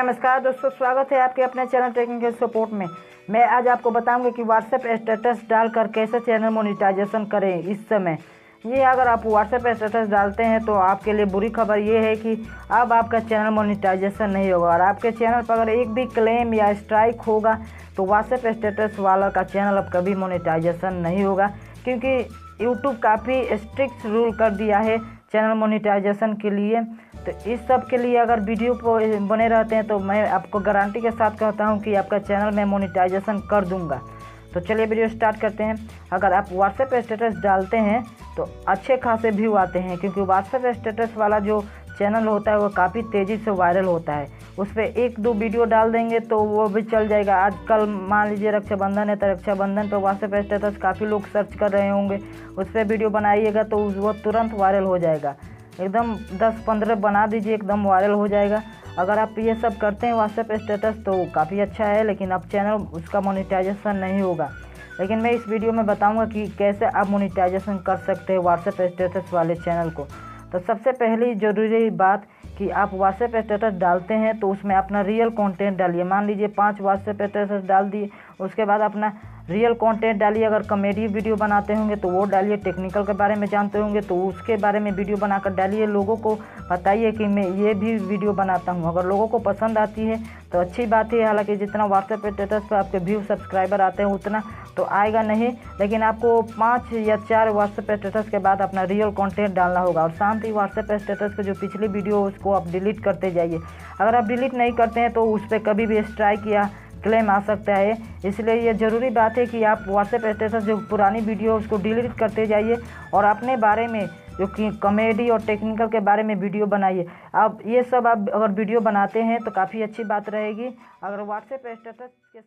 नमस्कार दोस्तों, स्वागत है आपके अपने चैनल टेक्निकल सपोर्ट में। मैं आज आपको बताऊंगा कि व्हाट्सएप स्टेटस डालकर कैसे चैनल मोनेटाइजेशन करें। इस समय ये अगर आप व्हाट्सएप स्टेटस डालते हैं तो आपके लिए बुरी खबर ये है कि अब आपका चैनल मोनेटाइजेशन नहीं होगा। और आपके चैनल पर अगर एक भी क्लेम या स्ट्राइक होगा तो व्हाट्सएप स्टेटस वाला का चैनल अब कभी मोनेटाइजेशन नहीं होगा, क्योंकि यूट्यूब काफ़ी स्ट्रिक्ट रूल कर दिया है चैनल मोनेटाइजेशन के लिए। तो इस सब के लिए अगर वीडियो को बने रहते हैं तो मैं आपको गारंटी के साथ कहता हूं कि आपका चैनल में मोनेटाइजेशन कर दूंगा। तो चलिए वीडियो स्टार्ट करते हैं। अगर आप व्हाट्सएप स्टेटस डालते हैं तो अच्छे खासे व्यू आते हैं, क्योंकि व्हाट्सएप स्टेटस वाला जो चैनल होता है वो काफ़ी तेज़ी से वायरल होता है। उस पर एक दो वीडियो डाल देंगे तो वो भी चल जाएगा। आजकल मान लीजिए रक्षाबंधन है तो रक्षाबंधन पर व्हाट्सएप स्टेटस काफ़ी लोग सर्च कर रहे होंगे, उस पर वीडियो बनाइएगा तो वो तुरंत वायरल हो जाएगा। एकदम 10-15 बना दीजिए, एकदम वायरल हो जाएगा। अगर आप ये सब करते हैं व्हाट्सएप स्टेटस तो काफ़ी अच्छा है, लेकिन अब चैनल उसका मोनेटाइजेशन नहीं होगा। लेकिन मैं इस वीडियो में बताऊंगा कि कैसे आप मोनेटाइजेशन कर सकते हैं व्हाट्सएप स्टेटस वाले चैनल को। तो सबसे पहली ज़रूरी बात कि आप व्हाट्सएप स्टेटस डालते हैं तो उसमें अपना रियल कंटेंट डालिए। मान लीजिए 5 व्हाट्सएप स्टेटस डाल दिए, उसके बाद अपना रियल कंटेंट डालिए। अगर कॉमेडी वीडियो बनाते होंगे तो वो डालिए, टेक्निकल के बारे में जानते होंगे तो उसके बारे में वीडियो बनाकर डालिए। लोगों को बताइए कि मैं ये भी वीडियो बनाता हूँ। अगर लोगों को पसंद आती है तो अच्छी बात है। हालांकि जितना व्हाट्सएप स्टेटस पर आपके व्यू सब्सक्राइबर आते हैं उतना तो आएगा नहीं, लेकिन आपको 5 या 4 व्हाट्सएप स्टेटस के बाद अपना रियल कंटेंट डालना होगा। और साथ ही व्हाट्सएप स्टेटस पे जो पिछली वीडियो उसको आप डिलीट करते जाइए। अगर आप डिलीट नहीं करते हैं तो उस पर कभी भी स्ट्राइक या क्लेम आ सकता है। इसलिए ये ज़रूरी बात है कि आप व्हाट्सएप स्टेटस जो पुरानी वीडियो उसको डिलीट करते जाइए और अपने बारे में जो कि कॉमेडी और टेक्निकल के बारे में वीडियो बनाइए। अब ये सब आप अगर वीडियो बनाते हैं तो काफ़ी अच्छी बात रहेगी। अगर व्हाट्सएप स्टेटस के